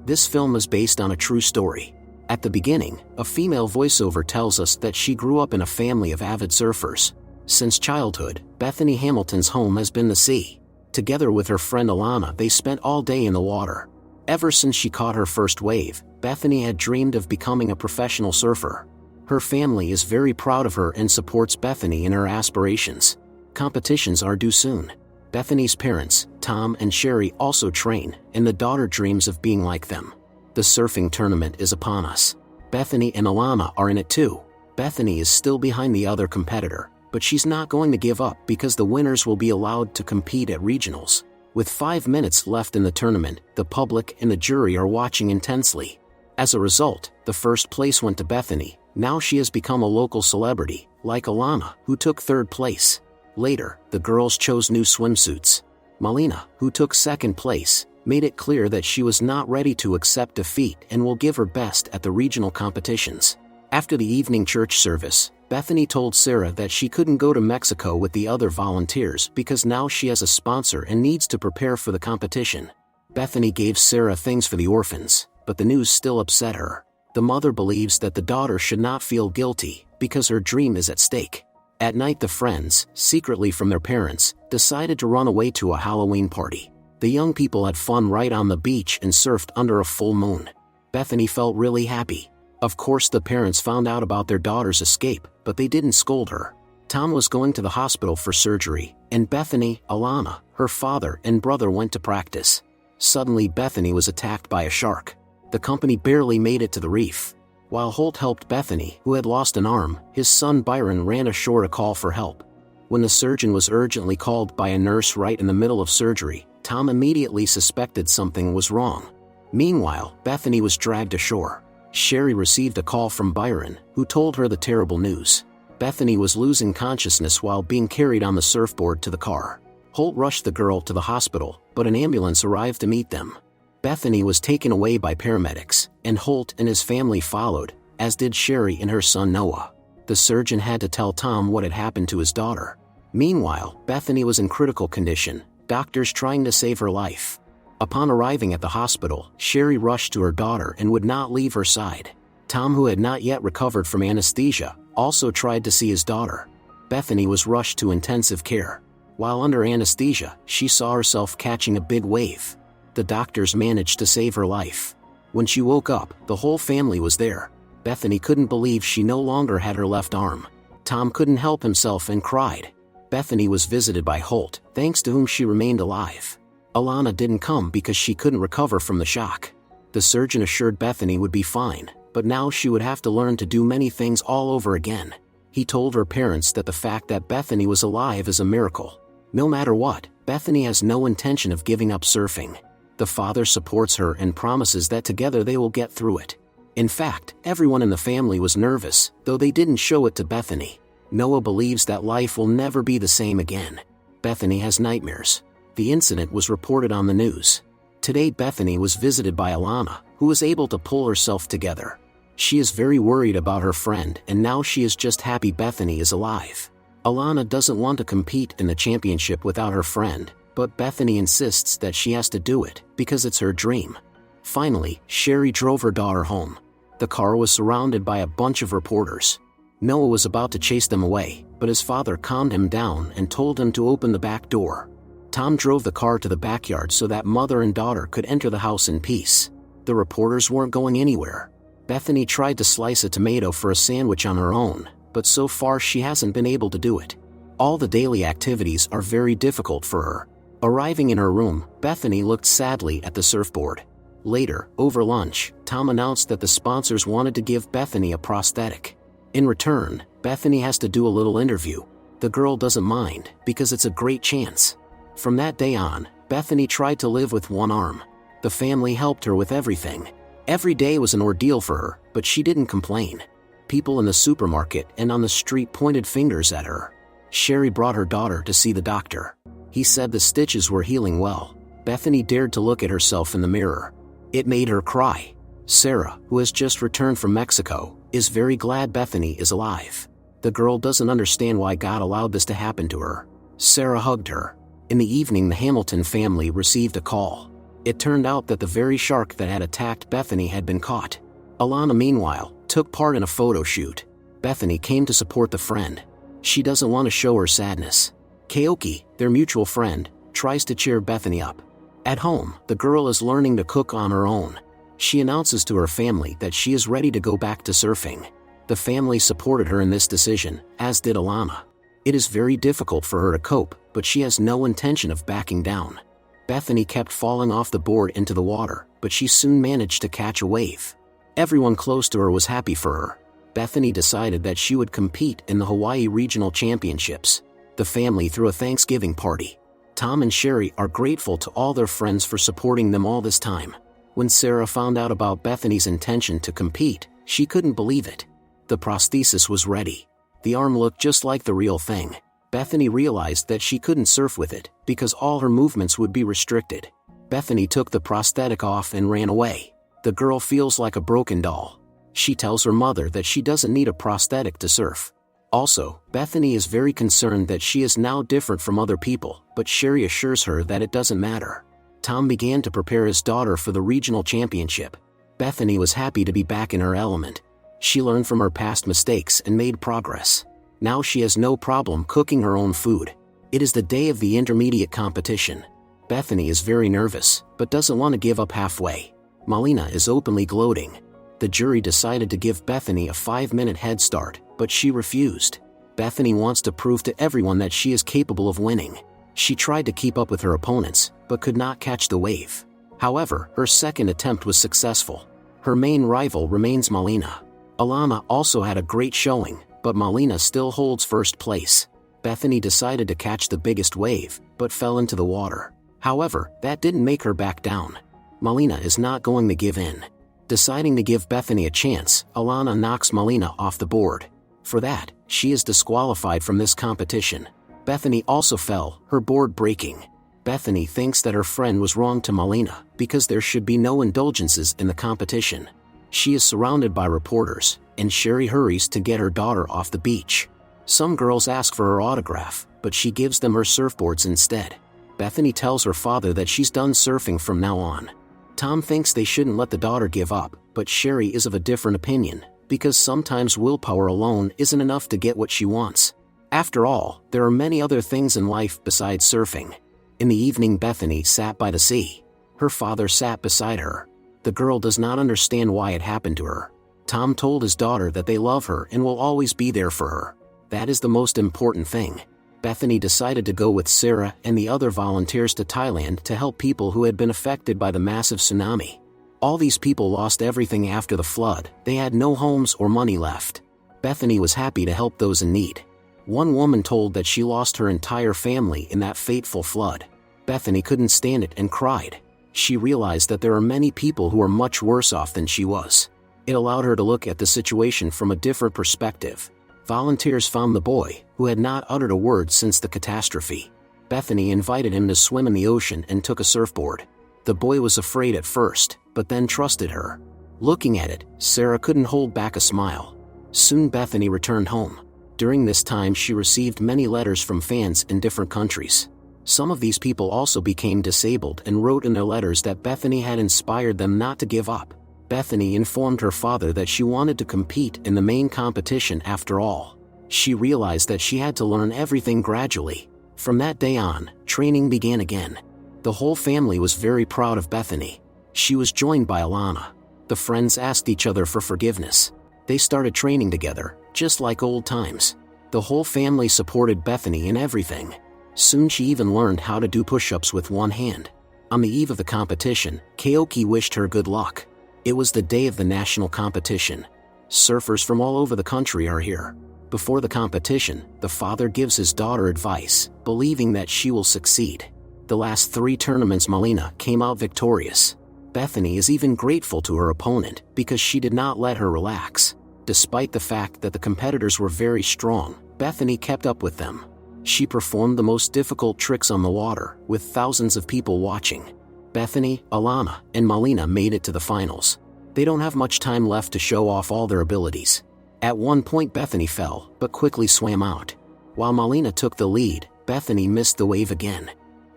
This film is based on a true story. At the beginning, a female voiceover tells us that she grew up in a family of avid surfers. Since childhood, Bethany Hamilton's home has been the sea. Together with her friend Alana, they spent all day in the water. Ever since she caught her first wave, Bethany had dreamed of becoming a professional surfer. Her family is very proud of her and supports Bethany in her aspirations. Competitions are due soon. Bethany's parents, Tom and Sherry, also train, and the daughter dreams of being like them. The surfing tournament is upon us. Bethany and Alana are in it too. Bethany is still behind the other competitor, but she's not going to give up because the winners will be allowed to compete at regionals. With 5 minutes left in the tournament, the public and the jury are watching intensely. As a result, the first place went to Bethany. Now she has become a local celebrity, like Alana, who took third place. Later, the girls chose new swimsuits. Malina, who took second place, made it clear that she was not ready to accept defeat and will give her best at the regional competitions. After the evening church service, Bethany told Sarah that she couldn't go to Mexico with the other volunteers because now she has a sponsor and needs to prepare for the competition. Bethany gave Sarah things for the orphans, but the news still upset her. The mother believes that the daughter should not feel guilty because her dream is at stake. At night, the friends, secretly from their parents, decided to run away to a Halloween party. The young people had fun right on the beach and surfed under a full moon. Bethany felt really happy. Of course, the parents found out about their daughter's escape, but they didn't scold her. Tom was going to the hospital for surgery, and Bethany, Alana, her father, and brother went to practice. Suddenly, Bethany was attacked by a shark. The company barely made it to the reef. While Holt helped Bethany, who had lost an arm, his son Byron ran ashore to call for help. When the surgeon was urgently called by a nurse right in the middle of surgery, Tom immediately suspected something was wrong. Meanwhile, Bethany was dragged ashore. Sherry received a call from Byron, who told her the terrible news. Bethany was losing consciousness while being carried on the surfboard to the car. Holt rushed the girl to the hospital, but an ambulance arrived to meet them. Bethany was taken away by paramedics, and Holt and his family followed, as did Sherry and her son Noah. The surgeon had to tell Tom what had happened to his daughter. Meanwhile, Bethany was in critical condition, doctors trying to save her life. Upon arriving at the hospital, Sherry rushed to her daughter and would not leave her side. Tom, who had not yet recovered from anesthesia, also tried to see his daughter. Bethany was rushed to intensive care. While under anesthesia, she saw herself catching a big wave. The doctors managed to save her life. When she woke up, the whole family was there. Bethany couldn't believe she no longer had her left arm. Tom couldn't help himself and cried. Bethany was visited by Holt, thanks to whom she remained alive. Alana didn't come because she couldn't recover from the shock. The surgeon assured Bethany would be fine, but now she would have to learn to do many things all over again. He told her parents that the fact that Bethany was alive is a miracle. No matter what, Bethany has no intention of giving up surfing. The father supports her and promises that together they will get through it. In fact, everyone in the family was nervous, though they didn't show it to Bethany. Noah believes that life will never be the same again. Bethany has nightmares. The incident was reported on the news. Today, Bethany was visited by Alana, who was able to pull herself together. She is very worried about her friend, and now she is just happy Bethany is alive. Alana doesn't want to compete in the championship without her friend, but Bethany insists that she has to do it because it's her dream. Finally, Sherry drove her daughter home. The car was surrounded by a bunch of reporters. Noah was about to chase them away, but his father calmed him down and told him to open the back door. Tom drove the car to the backyard so that mother and daughter could enter the house in peace. The reporters weren't going anywhere. Bethany tried to slice a tomato for a sandwich on her own, but so far she hasn't been able to do it. All the daily activities are very difficult for her. Arriving in her room, Bethany looked sadly at the surfboard. Later, over lunch, Tom announced that the sponsors wanted to give Bethany a prosthetic. In return, Bethany has to do a little interview. The girl doesn't mind, because it's a great chance. From that day on, Bethany tried to live with one arm. The family helped her with everything. Every day was an ordeal for her, but she didn't complain. People in the supermarket and on the street pointed fingers at her. Sherry brought her daughter to see the doctor. He said the stitches were healing well. Bethany dared to look at herself in the mirror. It made her cry. Sarah, who has just returned from Mexico, is very glad Bethany is alive. The girl doesn't understand why God allowed this to happen to her. Sarah hugged her. In the evening, the Hamilton family received a call. It turned out that the very shark that had attacked Bethany had been caught. Alana, meanwhile, took part in a photo shoot. Bethany came to support the friend. She doesn't want to show her sadness. Kaoki, their mutual friend, tries to cheer Bethany up. At home, the girl is learning to cook on her own. She announces to her family that she is ready to go back to surfing. The family supported her in this decision, as did Alana. It is very difficult for her to cope, but she has no intention of backing down. Bethany kept falling off the board into the water, but she soon managed to catch a wave. Everyone close to her was happy for her. Bethany decided that she would compete in the Hawaii Regional Championships. The family threw a Thanksgiving party. Tom and Sherry are grateful to all their friends for supporting them all this time. When Sarah found out about Bethany's intention to compete, she couldn't believe it. The prosthesis was ready. The arm looked just like the real thing. Bethany realized that she couldn't surf with it, because all her movements would be restricted. Bethany took the prosthetic off and ran away. The girl feels like a broken doll. She tells her mother that she doesn't need a prosthetic to surf. Also, Bethany is very concerned that she is now different from other people, but Sherry assures her that it doesn't matter. Tom began to prepare his daughter for the regional championship. Bethany was happy to be back in her element. She learned from her past mistakes and made progress. Now she has no problem cooking her own food. It is the day of the intermediate competition. Bethany is very nervous, but doesn't want to give up halfway. Malina is openly gloating. The jury decided to give Bethany a 5-minute head start, but she refused. Bethany wants to prove to everyone that she is capable of winning. She tried to keep up with her opponents, but could not catch the wave. However, her second attempt was successful. Her main rival remains Malina. Alana also had a great showing, but Malina still holds first place. Bethany decided to catch the biggest wave, but fell into the water. However, that didn't make her back down. Malina is not going to give in. Deciding to give Bethany a chance, Alana knocks Malina off the board. For that, she is disqualified from this competition. Bethany also fell, her board breaking. Bethany thinks that her friend was wrong to Malina, because there should be no indulgences in the competition. She is surrounded by reporters, and Sherry hurries to get her daughter off the beach. Some girls ask for her autograph, but she gives them her surfboards instead. Bethany tells her father that she's done surfing from now on. Tom thinks they shouldn't let the daughter give up, but Sherry is of a different opinion, because sometimes willpower alone isn't enough to get what she wants. After all, there are many other things in life besides surfing. In the evening, Bethany sat by the sea. Her father sat beside her. The girl does not understand why it happened to her. Tom told his daughter that they love her and will always be there for her. That is the most important thing. Bethany decided to go with Sarah and the other volunteers to Thailand to help people who had been affected by the massive tsunami. All these people lost everything after the flood. They had no homes or money left. Bethany was happy to help those in need. One woman told that she lost her entire family in that fateful flood. Bethany couldn't stand it and cried. She realized that there are many people who are much worse off than she was. It allowed her to look at the situation from a different perspective. Volunteers found the boy, who had not uttered a word since the catastrophe. Bethany invited him to swim in the ocean and took a surfboard. The boy was afraid at first, but then trusted her. Looking at it, Sarah couldn't hold back a smile. Soon Bethany returned home. During this time she received many letters from fans in different countries. Some of these people also became disabled and wrote in their letters that Bethany had inspired them not to give up. Bethany informed her father that she wanted to compete in the main competition after all. She realized that she had to learn everything gradually. From that day on, training began again. The whole family was very proud of Bethany. She was joined by Alana. The friends asked each other for forgiveness. They started training together, just like old times. The whole family supported Bethany in everything. Soon she even learned how to do push-ups with one hand. On the eve of the competition, Kaoki wished her good luck. It was the day of the national competition. Surfers from all over the country are here. Before the competition, the father gives his daughter advice, believing that she will succeed. The last 3 tournaments Malina came out victorious. Bethany is even grateful to her opponent because she did not let her relax. Despite the fact that the competitors were very strong, Bethany kept up with them. She performed the most difficult tricks on the water, with thousands of people watching. Bethany, Alana, and Malina made it to the finals. They don't have much time left to show off all their abilities. At one point Bethany fell, but quickly swam out. While Malina took the lead, Bethany missed the wave again.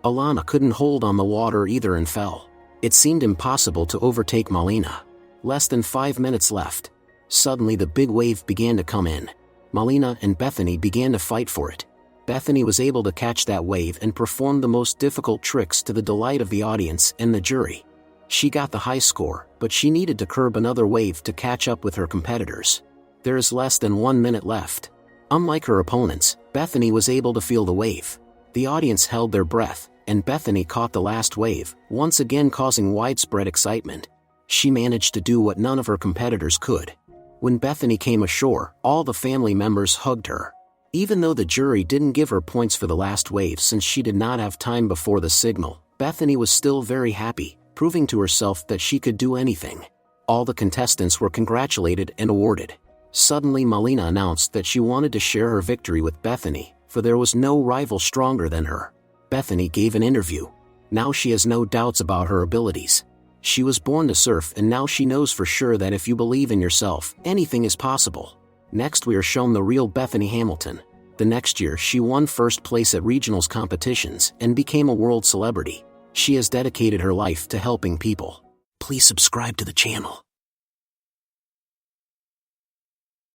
Alana couldn't hold on the water either and fell. It seemed impossible to overtake Malina. Less than 5 minutes left. Suddenly the big wave began to come in. Malina and Bethany began to fight for it. Bethany was able to catch that wave and perform the most difficult tricks to the delight of the audience and the jury. She got the high score, but she needed to curb another wave to catch up with her competitors. There is less than 1 minute left. Unlike her opponents, Bethany was able to feel the wave. The audience held their breath, and Bethany caught the last wave, once again causing widespread excitement. She managed to do what none of her competitors could. When Bethany came ashore, all the family members hugged her. Even though the jury didn't give her points for the last wave since she did not have time before the signal, Bethany was still very happy, proving to herself that she could do anything. All the contestants were congratulated and awarded. Suddenly Malina announced that she wanted to share her victory with Bethany, for there was no rival stronger than her. Bethany gave an interview. Now she has no doubts about her abilities. She was born to surf, and now she knows for sure that if you believe in yourself, anything is possible. Next we are shown the real Bethany Hamilton. The next year she won first place at regionals competitions and became a world celebrity. She has dedicated her life to helping people. Please subscribe to the channel.